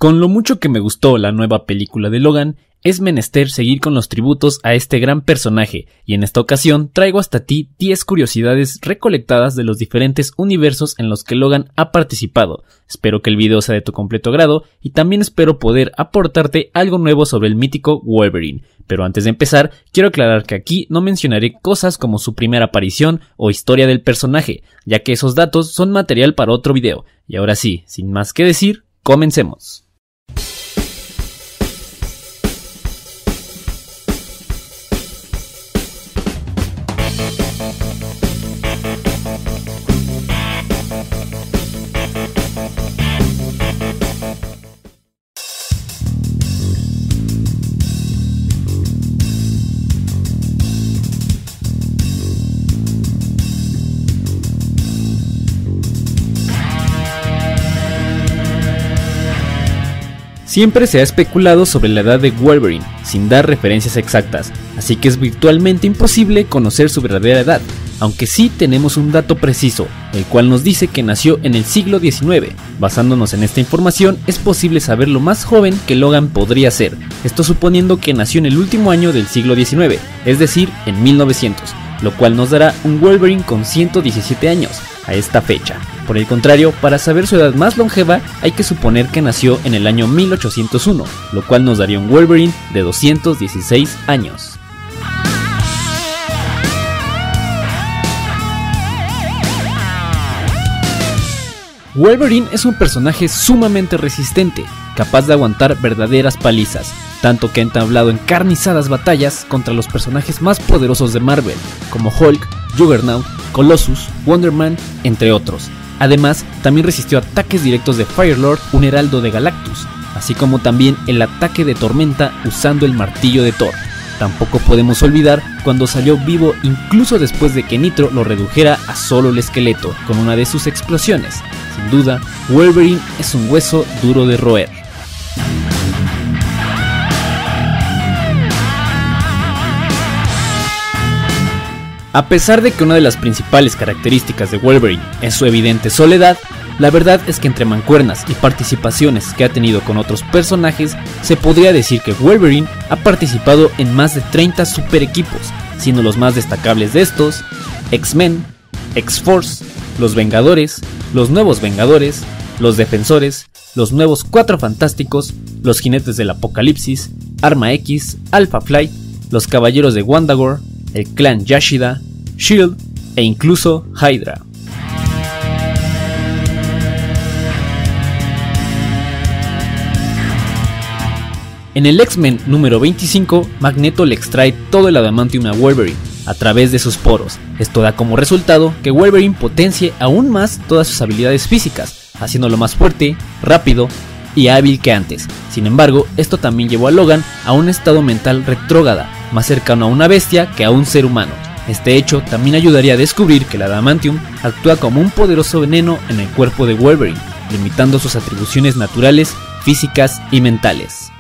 Con lo mucho que me gustó la nueva película de Logan, es menester seguir con los tributos a este gran personaje, y en esta ocasión traigo hasta ti 10 curiosidades recolectadas de los diferentes universos en los que Logan ha participado. Espero que el video sea de tu completo agrado, y también espero poder aportarte algo nuevo sobre el mítico Wolverine. Pero antes de empezar, quiero aclarar que aquí no mencionaré cosas como su primera aparición o historia del personaje, ya que esos datos son material para otro video. Y ahora sí, sin más que decir, comencemos. Siempre se ha especulado sobre la edad de Wolverine, sin dar referencias exactas, así que es virtualmente imposible conocer su verdadera edad, aunque sí tenemos un dato preciso, el cual nos dice que nació en el siglo XIX. Basándonos en esta información, es posible saber lo más joven que Logan podría ser, esto suponiendo que nació en el último año del siglo XIX, es decir, en 1900, lo cual nos dará un Wolverine con 117 años a esta fecha. Por el contrario, para saber su edad más longeva hay que suponer que nació en el año 1801, lo cual nos daría un Wolverine de 216 años. Wolverine es un personaje sumamente resistente, capaz de aguantar verdaderas palizas, tanto que ha entablado encarnizadas batallas contra los personajes más poderosos de Marvel, como Hulk, Juggernaut, Colossus, Wonder Man, entre otros. Además, también resistió ataques directos de Firelord, un heraldo de Galactus, así como también el ataque de Tormenta usando el martillo de Thor. Tampoco podemos olvidar cuando salió vivo incluso después de que Nitro lo redujera a solo el esqueleto con una de sus explosiones. Sin duda, Wolverine es un hueso duro de roer. A pesar de que una de las principales características de Wolverine es su evidente soledad, la verdad es que entre mancuernas y participaciones que ha tenido con otros personajes, se podría decir que Wolverine ha participado en más de 30 super equipos, siendo los más destacables de estos X-Men, X-Force, los Vengadores, los Nuevos Vengadores, los Defensores, los Nuevos Cuatro Fantásticos, los Jinetes del Apocalipsis, Arma X, Alpha Flight, los Caballeros de Wandagore, el clan Yashida, S.H.I.E.L.D. e incluso Hydra. En el X-Men número 25, Magneto le extrae todo el adamantium a Wolverine a través de sus poros. Esto da como resultado que Wolverine potencie aún más todas sus habilidades físicas, haciéndolo más fuerte, rápido y hábil que antes. Sin embargo, esto también llevó a Logan a un estado mental retrógrada, más cercano a una bestia que a un ser humano. Este hecho también ayudaría a descubrir que el adamantium actúa como un poderoso veneno en el cuerpo de Wolverine, limitando sus atribuciones naturales, físicas y mentales.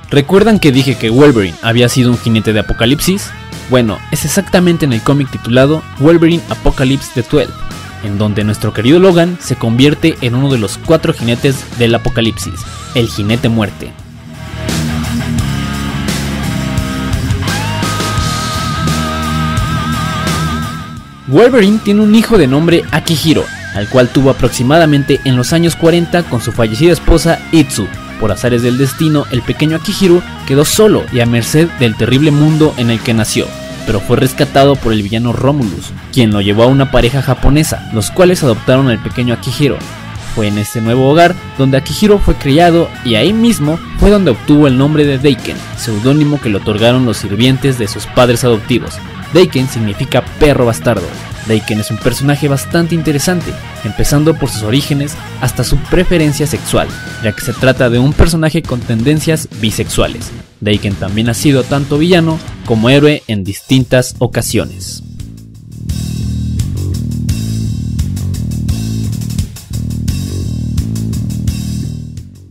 ¿Recuerdan que dije que Wolverine había sido un jinete de Apocalipsis? Bueno, es exactamente en el cómic titulado Wolverine Apocalypse the 12, en donde nuestro querido Logan se convierte en uno de los 4 jinetes del Apocalipsis, el Jinete Muerte. Wolverine tiene un hijo de nombre Akihiro, al cual tuvo aproximadamente en los años 40 con su fallecida esposa Itsu. Por azares del destino, el pequeño Akihiro quedó solo y a merced del terrible mundo en el que nació, pero fue rescatado por el villano Romulus, quien lo llevó a una pareja japonesa, los cuales adoptaron al pequeño Akihiro. Fue en este nuevo hogar donde Akihiro fue criado y ahí mismo fue donde obtuvo el nombre de Daiken, seudónimo que le otorgaron los sirvientes de sus padres adoptivos. Daiken significa perro bastardo. Daiken es un personaje bastante interesante, empezando por sus orígenes hasta su preferencia sexual, ya que se trata de un personaje con tendencias bisexuales. Daiken también ha sido tanto villano como héroe en distintas ocasiones.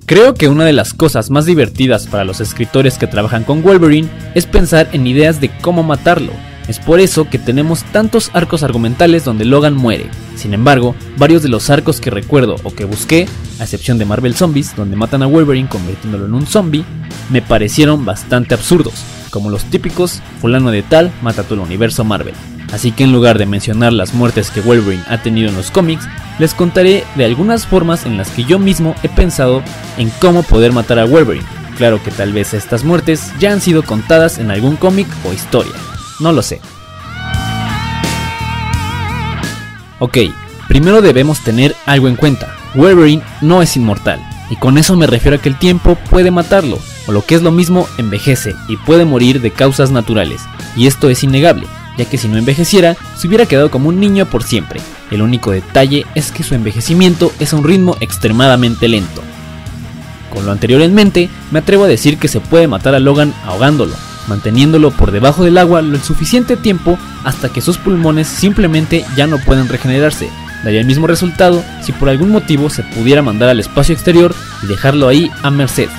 Creo que una de las cosas más divertidas para los escritores que trabajan con Wolverine es pensar en ideas de cómo matarlo. Es por eso que tenemos tantos arcos argumentales donde Logan muere. Sin embargo, varios de los arcos que recuerdo o que busqué, a excepción de Marvel Zombies, donde matan a Wolverine convirtiéndolo en un zombie, me parecieron bastante absurdos, como los típicos fulano de tal mata todo el universo Marvel. Así que en lugar de mencionar las muertes que Wolverine ha tenido en los cómics, les contaré de algunas formas en las que yo mismo he pensado en cómo poder matar a Wolverine. Claro que tal vez estas muertes ya han sido contadas en algún cómic o historia, no lo sé. Ok, primero debemos tener algo en cuenta: Wolverine no es inmortal, y con eso me refiero a que el tiempo puede matarlo, o lo que es lo mismo, envejece y puede morir de causas naturales, y esto es innegable, ya que si no envejeciera, se hubiera quedado como un niño por siempre. El único detalle es que su envejecimiento es a un ritmo extremadamente lento. Con lo anterior en mente, me atrevo a decir que se puede matar a Logan ahogándolo, manteniéndolo por debajo del agua lo suficiente tiempo hasta que sus pulmones simplemente ya no pueden regenerarse. Daría el mismo resultado si por algún motivo se pudiera mandar al espacio exterior y dejarlo ahí a merced.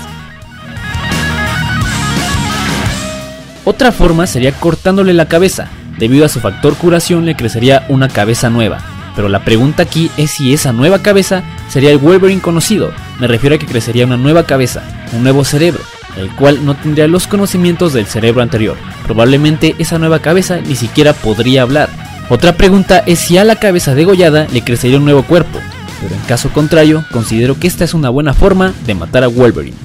Otra forma sería cortándole la cabeza. Debido a su factor curación le crecería una cabeza nueva, pero la pregunta aquí es si esa nueva cabeza sería el Wolverine conocido. Me refiero a que crecería una nueva cabeza, un nuevo cerebro, el cual no tendría los conocimientos del cerebro anterior. Probablemente esa nueva cabeza ni siquiera podría hablar. Otra pregunta es si a la cabeza degollada le crecería un nuevo cuerpo, pero en caso contrario, considero que esta es una buena forma de matar a Wolverine.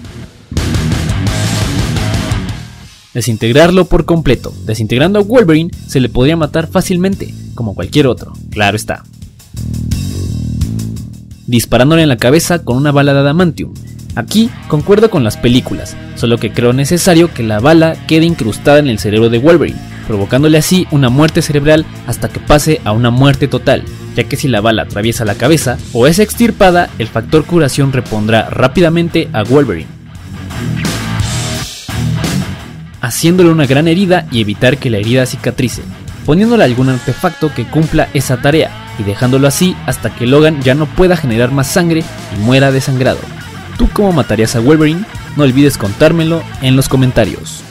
Desintegrarlo por completo. Desintegrando a Wolverine se le podría matar fácilmente, como cualquier otro, claro está. Disparándole en la cabeza con una bala de adamantium. Aquí concuerdo con las películas, solo que creo necesario que la bala quede incrustada en el cerebro de Wolverine, provocándole así una muerte cerebral hasta que pase a una muerte total, ya que si la bala atraviesa la cabeza o es extirpada, el factor curación repondrá rápidamente a Wolverine, haciéndole una gran herida y evitar que la herida cicatrice, poniéndole algún artefacto que cumpla esa tarea y dejándolo así hasta que Logan ya no pueda generar más sangre y muera desangrado. ¿Tú cómo matarías a Wolverine? No olvides contármelo en los comentarios.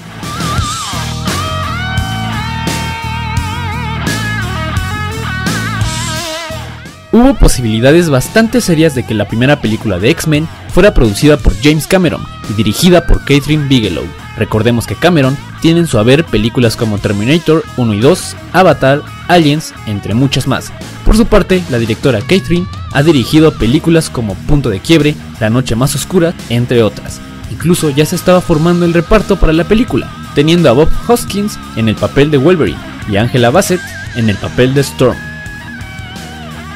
Hubo posibilidades bastante serias de que la primera película de X-Men fuera producida por James Cameron y dirigida por Catherine Bigelow. Recordemos que Cameron tiene en su haber películas como Terminator 1 y 2, Avatar, Aliens, entre muchas más. Por su parte, la directora Catherine ha dirigido películas como Punto de Quiebre, La Noche Más Oscura, entre otras. Incluso ya se estaba formando el reparto para la película, teniendo a Bob Hoskins en el papel de Wolverine y a Angela Bassett en el papel de Storm.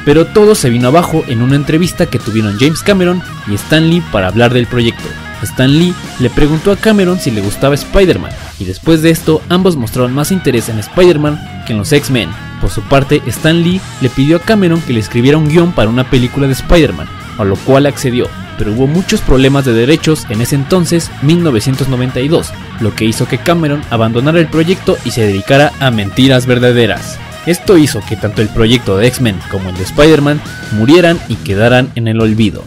Pero todo se vino abajo en una entrevista que tuvieron James Cameron y Stan Lee para hablar del proyecto. Stan Lee le preguntó a Cameron si le gustaba Spider-Man, y después de esto ambos mostraron más interés en Spider-Man que en los X-Men. Por su parte, Stan Lee le pidió a Cameron que le escribiera un guión para una película de Spider-Man, a lo cual accedió, pero hubo muchos problemas de derechos en ese entonces, 1992, lo que hizo que Cameron abandonara el proyecto y se dedicara a mentiras verdaderas. Esto hizo que tanto el proyecto de X-Men como el de Spider-Man murieran y quedaran en el olvido.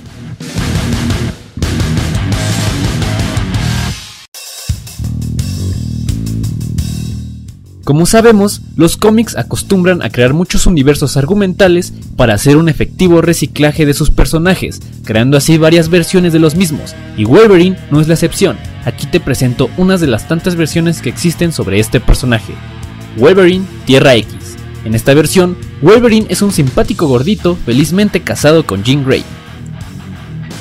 Como sabemos, los cómics acostumbran a crear muchos universos argumentales para hacer un efectivo reciclaje de sus personajes, creando así varias versiones de los mismos, y Wolverine no es la excepción. Aquí te presento unas de las tantas versiones que existen sobre este personaje. Wolverine Tierra X. En esta versión, Wolverine es un simpático gordito felizmente casado con Jean Grey.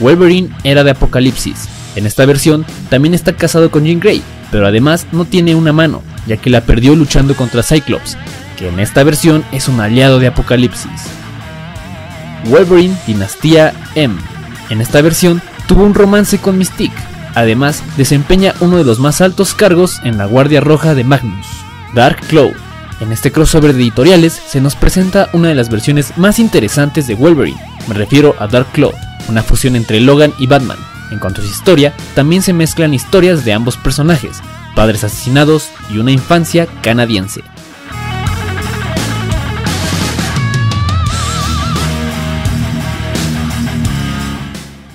Wolverine Era de Apocalipsis. En esta versión también está casado con Jean Grey, pero además no tiene una mano, ya que la perdió luchando contra Cyclops, que en esta versión es un aliado de Apocalipsis. Wolverine Dinastía M. En esta versión tuvo un romance con Mystique, además desempeña uno de los más altos cargos en la Guardia Roja de Magnus. Dark Claw. En este crossover de editoriales se nos presenta una de las versiones más interesantes de Wolverine, me refiero a Dark Claw, una fusión entre Logan y Batman. En cuanto a su historia, también se mezclan historias de ambos personajes, padres asesinados y una infancia canadiense.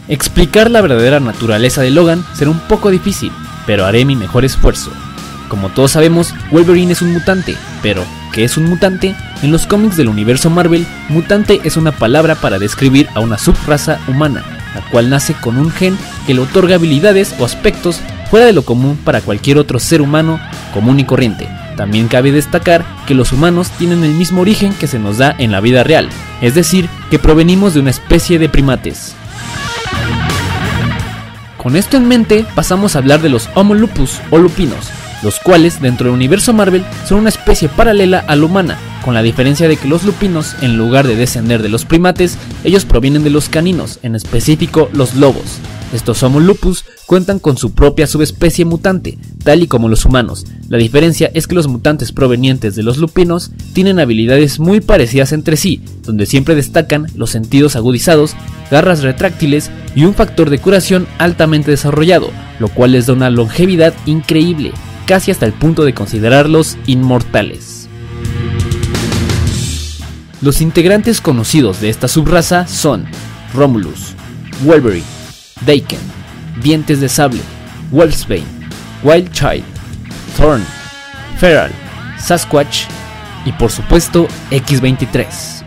Explicar la verdadera naturaleza de Logan será un poco difícil, pero haré mi mejor esfuerzo. Como todos sabemos, Wolverine es un mutante, pero ¿qué es un mutante? En los cómics del universo Marvel, mutante es una palabra para describir a una subraza humana, la cual nace con un gen que le otorga habilidades o aspectos fuera de lo común para cualquier otro ser humano común y corriente. También cabe destacar que los humanos tienen el mismo origen que se nos da en la vida real, es decir, que provenimos de una especie de primates. Con esto en mente, pasamos a hablar de los Homo lupus o lupinos, los cuales dentro del universo Marvel son una especie paralela a la humana, con la diferencia de que los lupinos, en lugar de descender de los primates, ellos provienen de los caninos, en específico los lobos. Estos Homo lupus cuentan con su propia subespecie mutante, tal y como los humanos. La diferencia es que los mutantes provenientes de los lupinos tienen habilidades muy parecidas entre sí, donde siempre destacan los sentidos agudizados, garras retráctiles y un factor de curación altamente desarrollado, lo cual les da una longevidad increíble, casi hasta el punto de considerarlos inmortales. Los integrantes conocidos de esta subraza son Romulus, Wolverine, Daken, Dientes de Sable, Wolfsbane, Wildchild, Thorn, Feral, Sasquatch y por supuesto X-23.